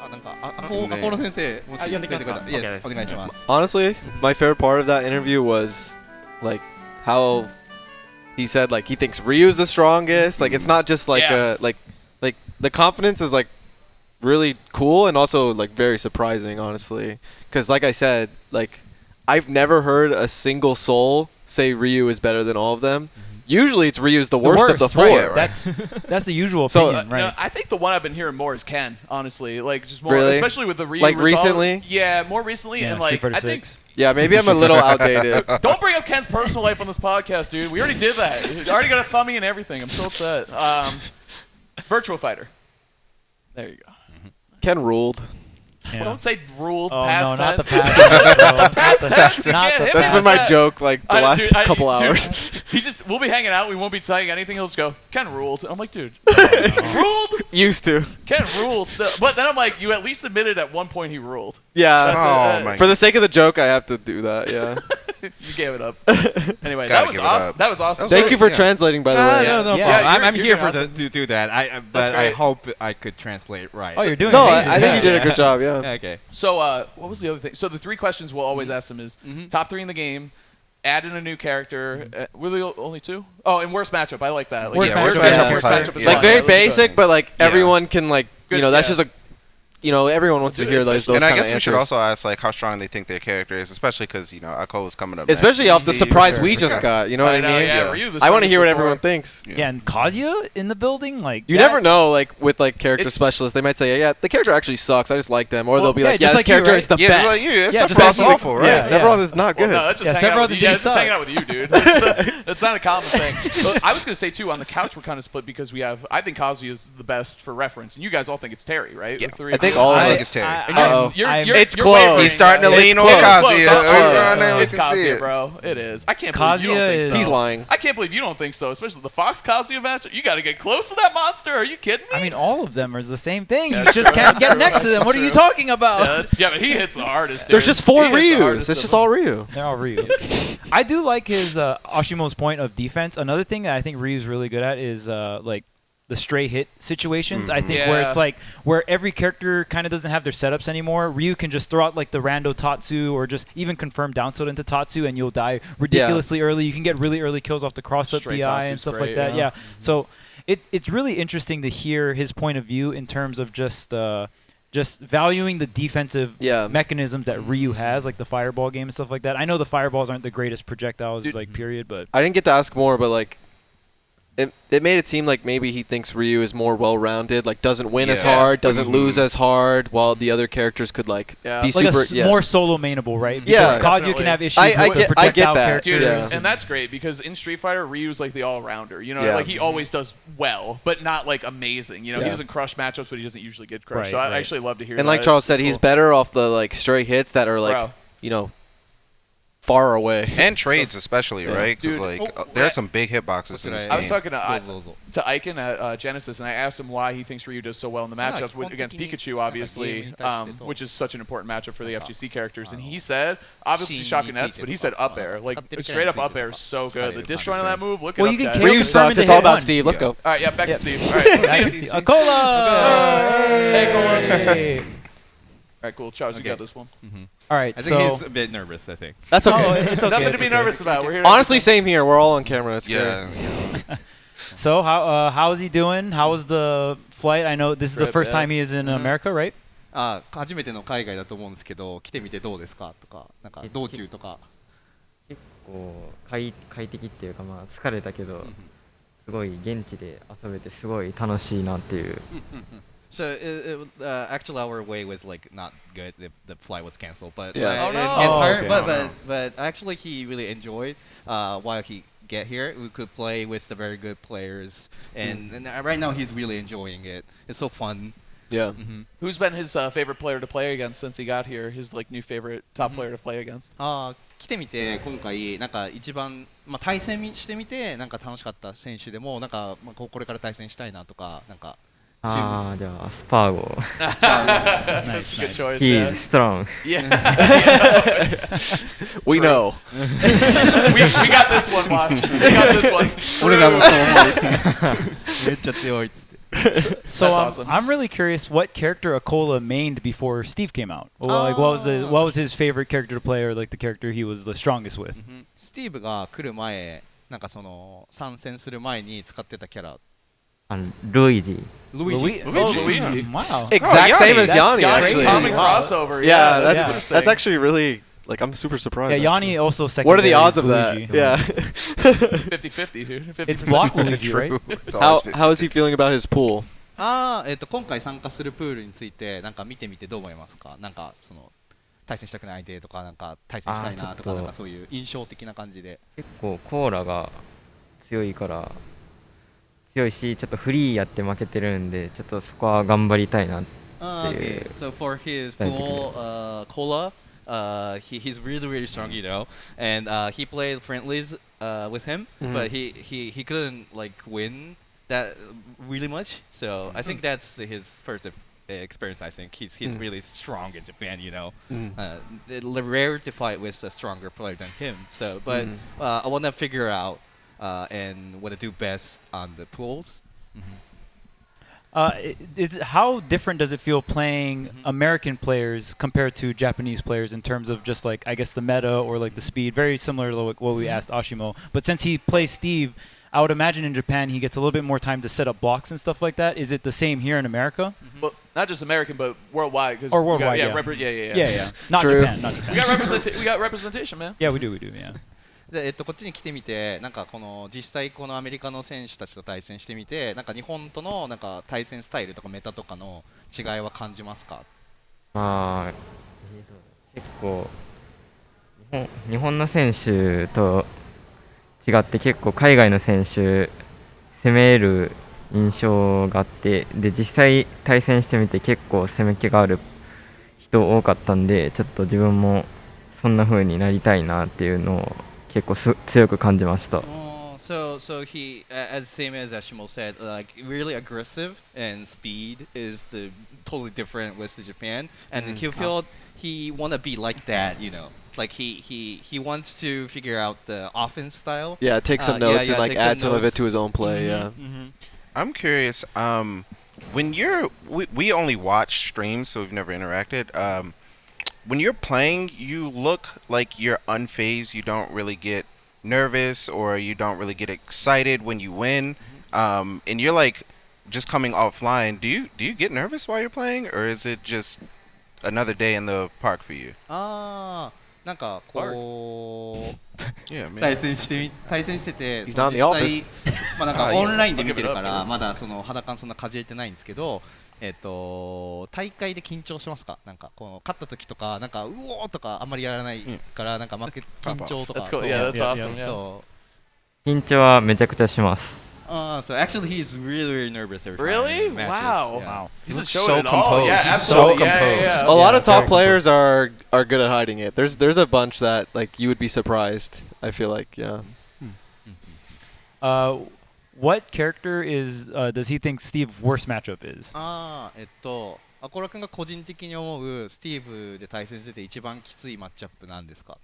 Acola 先生、もし呼んでくれたら、Yes、お願いします。Honestly, my favorite part of that interview was like how he said like he thinks Ryu's the strongest. Like it's not just like like the confidence is like really cool and also like very surprising, honestly. Because like I said, like I've never heard a single soul say Ryu is better than all of them. Usually it's Ryu's the worst of the four. Right. That's the usual opinion, right? No, I think the one I've been hearing more is Ken, honestly. Like just more, really? Especially with the Ryu. Like result. Recently? Yeah, more recently, and like I think. Yeah, maybe I'm a little outdated. Don't bring up Ken's personal life on this podcast, dude. We already did that. We already got a thummy and everything. I'm so upset. Virtual Fighter. There you go. Ken ruled. Yeah. Don't say ruled past tense. Not the past. Past tense. That's been my joke like the last couple hours. We'll be hanging out. We won't be saying anything. He'll just go, Ken ruled. I'm like, dude, ruled? Used to. Ken ruled still. But then I'm like, you at least admitted at one point he ruled. Yeah. For the sake of the joke, I have to do that. Yeah. You gave it up. Anyway, that was awesome. Thank you for translating, by the way. No, I'm here to do that. But I hope I could translate right. Oh, you're doing amazing. I think you did a good job. Yeah. Okay. So, what was the other thing? So the three questions we'll always ask them is top three in the game, add in a new character. Were there only two? Oh, and worst matchup. I like that. Like, worst matchup is like fun. very basic, but like everyone can like that's just a. Everyone wants to hear those kind of answers. And I guess we should also ask like how strong they think their character is, especially because Acola's coming up. Especially off the surprise we just got. You know what I mean? Yeah. I want to hear what everyone thinks. Yeah, and Kazuya in the building, like you never know. Like with like character specialists, they might say, "Yeah, the character actually sucks. I just like them," or they'll be like, "Yeah, this character is the best." Yeah, like you. It's awful, right? Yeah, Sephiroth is not good. No, that's just hanging out with you, dude. That's not a common thing. I was gonna say too, on the couch we're kind of split because we have. I think Kazuya is the best for reference, and you guys all think it's Terry, right? Yeah, I think all of us think it's Terry. It's close. He's starting to lean on Kazuya. It's Kazuya, bro. It is. I can't believe you don't think so. He's lying. I can't believe you don't think so, especially the Fox Kazuya matchup. You got to get close to that monster. Are you kidding me? I mean, all of them are the same thing. You just can't get next to them. What are you talking about? Yeah, but he hits the hardest. There's just 4 Ryus. It's just all Ryu. They're all Ryu. I do like his Ashimo's point of defense. Another thing that I think Ryu's really good at is like the stray hit situations. I think where it's like where every character kind of doesn't have their setups anymore. Ryu can just throw out like the rando Tatsu or just even confirm down tilt into Tatsu and you'll die ridiculously early. You can get really early kills off the cross up DI and stuff like that. Yeah. So it's really interesting to hear his point of view in terms of just valuing the defensive mechanisms that Ryu has, like the fireball game and stuff like that. I know the fireballs aren't the greatest projectiles, period, but I didn't get to ask more, but like it made it seem like maybe he thinks Ryu is more well-rounded, like doesn't win as hard, doesn't lose as hard, while the other characters could be like super more solo mainable, right? Because Kazuya can have issues with the projectile I get that. characters. And that's great because in Street Fighter, Ryu's like the all-rounder. Like he always does well, but not like amazing. He doesn't crush matchups, but he doesn't usually get crushed. So I actually love to hear that. And like Charles said, he's better off the like stray hits that are like far away. And trades especially, right? Because there are some big hitboxes in this game. I was talking to Aiken at Genesis, and I asked him why he thinks Ryu does so well in the matchups against Pikachu, obviously, which is such an important matchup for the FGC characters. And he said, obviously Shakunets, but he said up air. Like, straight up up air is so good. The disc run on that move, look it up. Ryu sucks. It's all about Steve. Let's go. All right, back to Steve. All right, let's see. Acola! Hey, Acola! All right, cool. Charles, you got this one. All right, I think he's a bit nervous, I think. That's okay. Oh, it's okay. Nothing to be nervous about. We're here. Honestly, same here. We're all on camera. It's yeah. So how is he doing? How was the flight? I know this is the first time he is in America, right? 初めての海外だと思うんですけど、来てみてどうですかとか、なんか道中とか。結構快適っていうか疲れたけど、すごい現地で遊べてすごい楽しいなっていう。So actually our way was like not good. The flight was canceled, but but actually he really enjoyed while he get here. We could play with the very good players, and right now he's really enjoying it. It's so fun. Yeah. Who's been his favorite player to play against since he got here? His like new favorite top player to play against? 来てみて今回なんか一番対戦してみてなんか楽しかった選手でもなんかこれから対戦したいなとかなんか。じゃあスパーゴ。Nice, good choice. He's strong. Yeah. We know. we got this one, watch. We got this one. 俺らもそう思う。めっちゃ強いっつって。So awesome. I'm really curious what character Acola mained before Steve came out. Well, like what was his favorite character to play, or like the character he was the strongest with? スティーブが来る前、なんかその参戦する前に使ってたキャラ。ルイージ。Luigi. Luigi. Wow. Exact same as That's Yanni, got actually. common crossover. Yeah, that's that's interesting. that's actually really like I'm super surprised. Yeah, actually. Yanni also second. What are the odds of that? Luigi. Yeah. 50-50, dude. 50%. It's block Luigi, right? It's always how is he feeling about his pool? 今回参加するプールについてなんか見てみてどう思いますか？なんかその対戦したくない相手とかなんか対戦したいなとかなんかそういう印象的な感じで。結構コーラが強いから強いし、ちょっとフリーやって負けてるんで、ちょっとそこは頑張りたいなっていう。Okay, so for his pool, Cola, he's really really strong, you know, and he played friendlies with him, but he couldn't like win that really much. So I think that's his first experience. I think he's really strong in Japan, you know. Rare to fight with a stronger player than him. So, but I want to figure out and want to do best on the pools. How different does it feel playing American players compared to Japanese players in terms of just like I guess the meta or like the speed? Very similar to what we asked Ashimo. But since he plays Steve, I would imagine in Japan he gets a little bit more time to set up blocks and stuff like that. Is it the same here in America? Well, not just American, but worldwide. Or worldwide, yeah. Yeah. Not True. Japan. Not Japan. We got representation, man. Yeah, we do. Yeah. でこっちに来てみてなんかこの実際このアメリカの選手たちと対戦してみてなんか日本とのなんか対戦スタイルとかメタとかの違いは感じますか？結構日本の選手と違って結構海外の選手攻める印象があって、で実際対戦してみて結構攻め気がある人多かったんで、ちょっと自分もそんな風になりたいなっていうのを結構強く感じました。So he, as same as Ashimo said, like really aggressive and speed is the totally different with Japan, and he felt he want to be like that, you know. Like he wants to figure out the offense style. Yeah, take some notes and like add some of it to his own play. Yeah. I'm curious. When we only watch streams, so we've never interacted. When you're playing, you look like you're unfazed. You don't really get nervous or you don't really get excited when you win. And you're like just coming offline. Do you get nervous while you're playing, or is it just another day in the park for you? なんかこう Yeah, man. 対戦してて He's その not in the 実 office. 際まあなんかオンラインで見てるからまだその肌感そんなかじれてないんですけど、大会で緊張しますか？なんかこの勝った時とかなんかうおーとかあんまりやらないからなんか負け緊張とか。That's cool. Yeah, that's awesome. Yeah. そう。緊張はめちゃくちゃします。So actually he's really nervous every time. Really? in matches. Wow. Yeah. Wow. He He's looks showing so it all. composed. Yeah, He's absolutely. so Yeah, composed. A lot of top very players are good at hiding it. There's a bunch that like you would be surprised. I feel like What character does he think Steve's worst matchup is? アコラ君が個人的に思うスティーブで対戦してて一番きついマッチアップなんですか？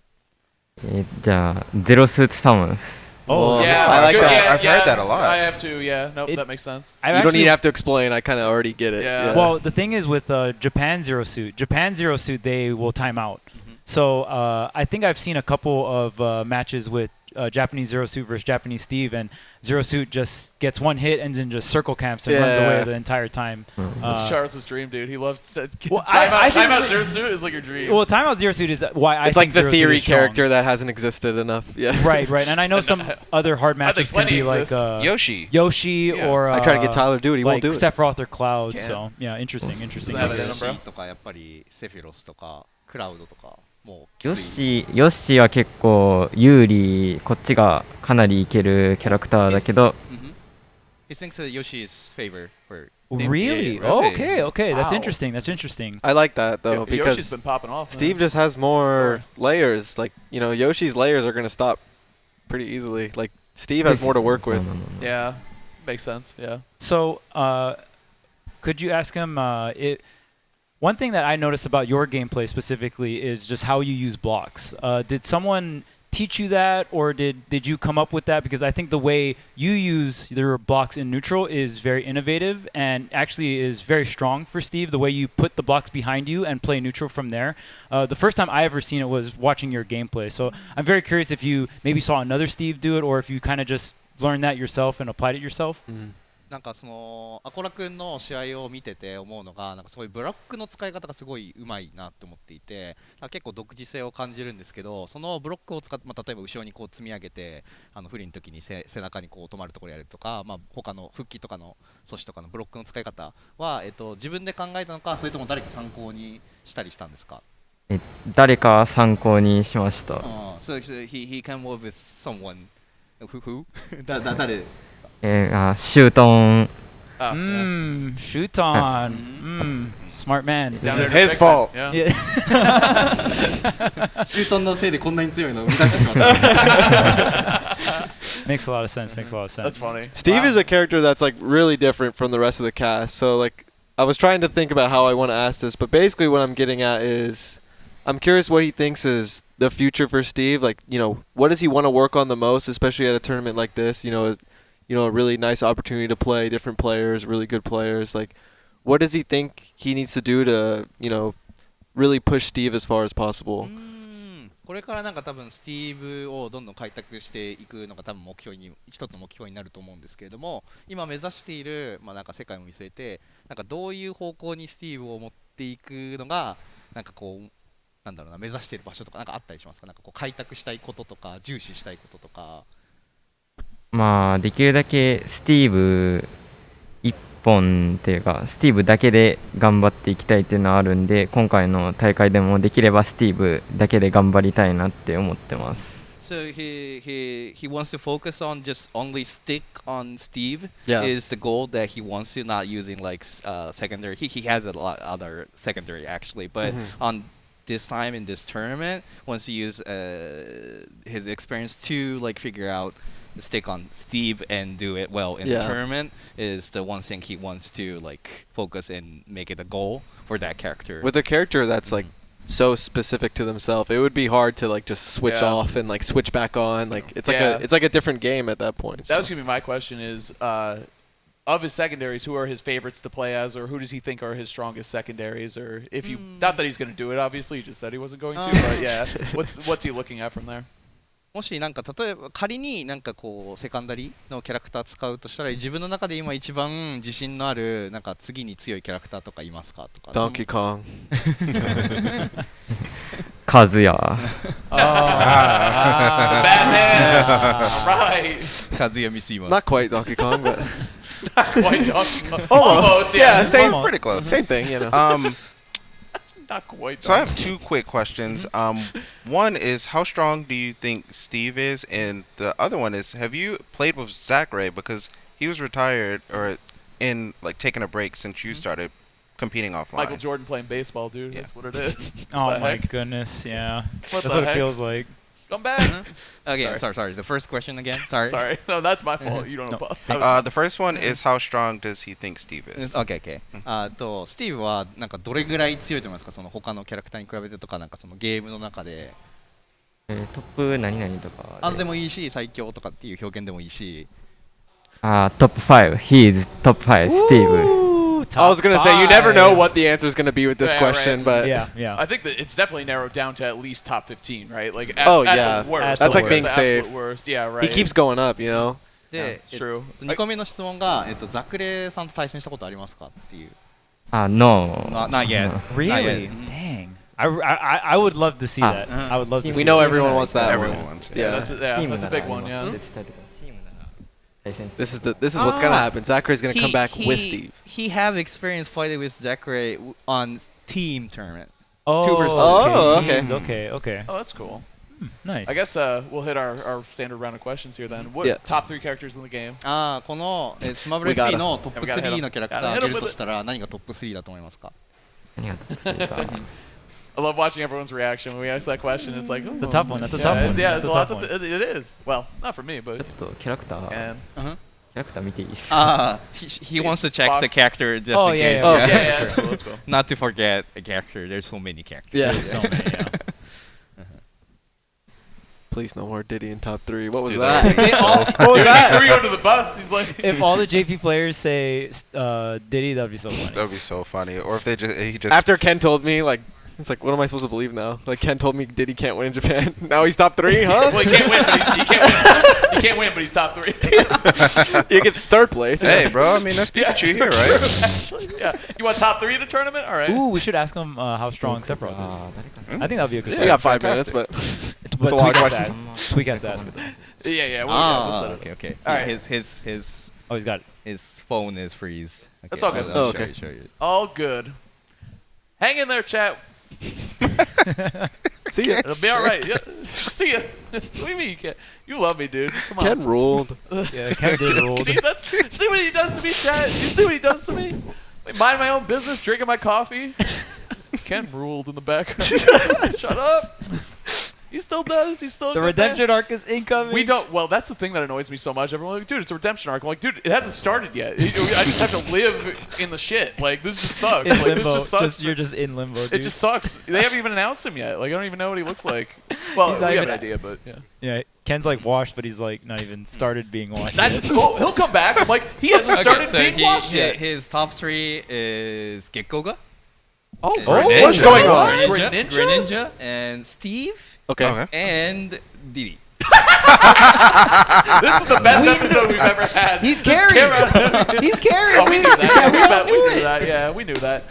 じゃあゼロスーツサムス。Oh, Yeah, I like good. that. Yeah, I've heard that a lot. I have to. Yeah. Nope. It- That makes sense. I've you don't actually- even have to explain. I kind of already get it. Yeah. Well, the thing is with Japan Zero Suit, they will time out. So I think I've seen a couple of matches with Japanese Zero Suit versus Japanese Steve, and Zero Suit just gets one hit and then just circle camps and runs away the entire time. That's Charles' dream, dude. He loves Well, I think timeout Zero Suit is like your dream. Well, timeout Zero Suit is why I It's think like the Zero Suit theory is strong. character that hasn't existed enough. Yeah. Right. And I know some other hard I think matchups can plenty be like exist. Yoshi. Yeah. or I try to get Tyler to do it. He like won't do it. Sephiroth or Cloud. Can't. So yeah, interesting. Doesn't have it in him, bro. とかやっぱりセフィロスとかクラウドとかもうきヨッつい。シーは結構有利、こっちがかなりいけるキャラクターだけど、He thinks that Yoshi's favor for Really? Really? Okay. That's Wow. interesting. I like that though Yoshi's because been popping off. Steve man. just has more layers. Like Yoshi's layers are gonna stop pretty easily. Like Steve has more to work with. Yeah. Makes sense. Yeah. So could you ask him? One thing that I noticed about your gameplay specifically is just how you use blocks. Did someone teach you that, or did you come up with that? Because I think the way you use your blocks in neutral is very innovative and actually is very strong for Steve, the way you put the blocks behind you and play neutral from there. The first time I ever seen it was watching your gameplay. So I'm very curious if you maybe saw another Steve do it, or if you kind of just learned that yourself and applied it yourself. なんかそのアコラ君の試合を見てて思うのが、なんかそういうブロックの使い方がすごい上手いなと思っていて、結構独自性を感じるんですけど、そのブロックを使って、例えば後ろにこう積み上げて、不利の時に背中にこう止まるところやるとか、他の復帰とかの阻止とかのブロックの使い方は、自分で考えたのか、それとも誰か参考にしたりしたんですか？誰か参考にしました。So he came up with someone who 誰？シュートン。Shoot on. Smart man. This is his fault. Yeah. シュートンのせいでこんなに強いのを生み出してしまった。Makes a lot of sense. Makes a lot of sense. That's funny. Steve is a character that's like really different from the rest of the cast. So like, I was trying to think about how I want to ask this, but basically what I'm getting at is, I'm curious what he thinks is the future for Steve. Like, you know, what does he want to work on the most, especially at a tournament like this? You know, a really nice opportunity to play different players, really good players. Like, what does he think he needs to do to, you know, really push Steve as far as possible? これからなんか多分スティーブをどんどん開拓していくのが多分一つの目標になると思うんですけれども、今目指しているなんか世界を見据えて、なんかどういう方向にスティーブを持っていくのがなんかこうなんだろうな、目指している場所とかなんかあったりしますか？なんかこう開拓したいこととか重視したいこととか。できるだけスティーブ一本っていうかスティーブだけで頑張っていきたいっていうのはあるんで、今回の大会でもできればスティーブだけで頑張りたいなって思ってます。So he wants to focus on just only stick on Steve. Yeah. Is the goal that he wants to, not using like secondary. He has a lot other secondary actually, but on this time in this tournament, wants to use his experience to like figure out. Stick on Steve and do it well in the tournament is the one thing he wants to like focus and make it a goal for that character. With a character that's like so specific to themselves, it would be hard to like just switch off and like switch back on. Like it's like a different game at that point. That was gonna be my question: is of his secondaries, who are his favorites to play as, or who does he think are his strongest secondaries? Or if you not that he's gonna do it, obviously, you just said he wasn't going to, but yeah, what's he looking at from there? もしなんか例えば仮になんかこうセカンダリーのキャラクター使うとしたら、自分の中で今一番自信のあるなんか次に強いキャラクターとかいますかとか。Donkey Kong. カズヤ。Batman. Right. カズヤミスイマ。Not quite Donkey Kong, but Not quite Donkey Kong. almost. Yeah, same. Almost. Pretty close. Same thing, you know. Not quite. So I have two quick questions. One is, how strong do you think Steve is? And the other one is, have you played with Zachary? Because he was retired or in like taking a break since you started competing offline. Michael Jordan playing baseball, dude. Yeah. That's what it is. Oh my goodness, yeah. What That's the what heck? it feels like. Come back. Okay, sorry. The first question again. Sorry. No, that's my fault. You don't know. The first one is, how strong does he think Steve is? Okay. スティーブはなんかどれぐらい強いと思いますか？その他のキャラクターに比べてとか、なんかそのゲームの中で。トップ何々とかでもいいし、最強とかっていう表現でもいいし。トップ5 He is top 5 Steve. I was gonna say, you never know what the answer is gonna be with this question, but yeah. I think that it's definitely narrowed down to at least top 15, right? Like at, yeah, at the worst. that's like At being the safe. absolute worst. Yeah, right. he keeps going up, you know. で、It's true. 2個目の質問が、ザクレさんと対戦したことありますかっていう。No. Not yet. Really? Dang. I would love to see that. I would love to see We know that. everyone wants that Everyone one. wants it. Yeah. That's a big one. Yeah. This is what's gonna happen. Zachary's gonna come back with Steve. He have experience fighting with Zachary on team tournament. Oh, 2 versus okay. teams. Okay. Oh, that's cool. Nice. I guess we'll hit our standard round of questions here then. What top 3 characters in the game? このスマブラ SP のトップ3のキャラクターを挙げるとしたら何がトップ3だと思いますか？何がトップ3か。I love watching everyone's reaction when we ask that question. It's like, It's a tough one. That's a yeah, tough one. Yeah, it's That's a a lot. tough one. It is. Well, not for me, but. キャラクター And キャラクター見ていい？ He wants to check the character just Oh, in yeah, case. yeah, that's cool. Let's go. Not to forget a character. There's so many characters. Yeah. So many, yeah. Please no more Diddy in top 3. What was Dude, that? What was that? He threw you under the bus. He's like, If all the JP players say Diddy, that'd be so funny. That would be so funny. Or if he just After Ken told me, like, it's like, what am I supposed to believe now? Like, Ken told me Diddy can't win in Japan. Now he's top 3, huh? well, he can't win. But he can't win. He can't win, but he's top 3. You get 3rd place. Hey, bro. I mean, that's Pikachu here, right? Actually, yeah. You want top 3 in the tournament? All right. Ooh, we should ask him how strong Sephiroth is. I think that'd be a good We question. got 5 Fantastic. minutes, but But a lot of Tweek has questions. Tweek has to ask it. Yeah. We'll set it up. okay. All Yeah, right. his Oh, he's got it. his phone is freeze. Okay, That's all good. I'll Oh, show okay. you, show you. All good. Hang in there, chat. See ya. It'll be all right. Yeah. See ya. What do you mean you can't? You love me, dude. Come on. Ken ruled. Yeah, Ken did roll. See what he does to me, chat. You see what he does to me? Mind my own business, drinking my coffee. Ken ruled in the background. Shut up. He still does. He's still a The good redemption man. arc is incoming. We don't. Well, that's the thing that annoys me so much. Everyone's like, dude, it's a redemption arc. I'm like, dude, it hasn't started yet. I just have to live in the shit. Like, this just sucks. in Like, limbo. this just sucks. You're just in limbo, dude. It just sucks. They haven't even announced him yet. Like, I don't even know what he looks like. Well, He's we not have even- an idea, but yeah. Yeah, Ken's like washed, but he's like not even started being washed. That's cool. He'll come back. I'm like, he hasn't started being washed yet. His top 3 is Gekkoga, Oh, Greninja. What's going on? Greninja? Greninja, and Steve, Okay. and Diddy. This is the best episode we've ever had. He's This carrying. camera- He's carrying. Oh, we knew that. Yeah, we all We knew knew it. that. Yeah, we knew that.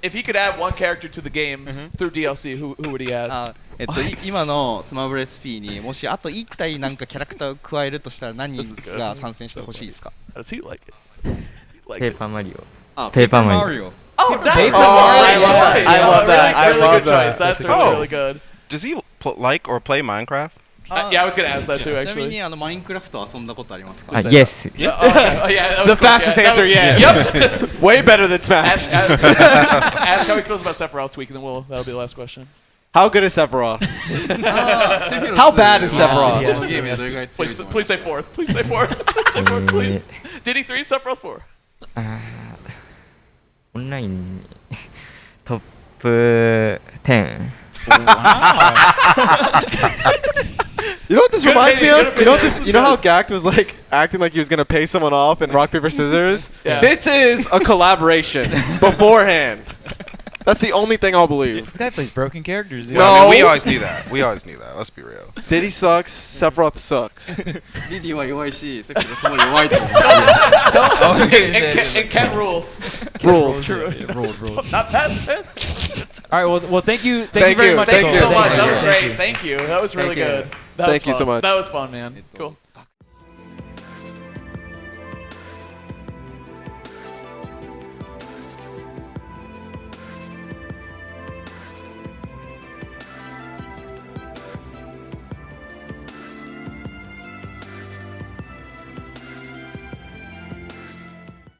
If he could add one character to the game through DLC, who would he add? 今のスマブレ SP にもしあと1体なんかキャラクターを加えるとしたら何が参戦してほしいですか？ How does he like it? Does he like ペ it? ーパーマリオ。あ、ペーパーマリオ。マリオ。 Oh, nice. That's Oh, I really love good. that. I love that. I Really love good that. choice. That's Oh. really good. Does he like or play Minecraft? Yeah, I was gonna ask that too, ちなみ actually. にマインクラフト遊んだことありますか？あ、Yes。 Yeah, oh, yeah, that was The quick, fastest yeah. answer That yet. was- Yep. Way better than Smash. Ask how he feels about Sephiroth Tweek, and then that'll be the last question. How good is Sephiroth? セフィロス How bad is こ Sephiroth? のゲームでどれぐらい強い Please, と思い please ます say fourth. Please say fourth. Please say fourth, please. Diddy 3, Sephiroth 4. あーオンラインにトップ10。 You know what this Good reminds me opinion, of? good You know what opinion. this? You know how Gact was like acting like he was gonna pay someone off in rock paper scissors? Yeah. This is a collaboration beforehand. That's the only thing I'll believe. This guy plays broken characters. No. I mean, we always knew that. We always knew that. Let's be real. Diddy sucks. Sephiroth sucks. リディは弱いし、セフィロスも弱いと思う。 And Ken rules. Ruled. True. Rolled. Not past tense. All right. Well, thank you Thank very you. much. Thank you so Acola. much. That you. was great. Thank you. That was really Thank you. good. That was Thank you so fun. much. That was fun, man. Cool.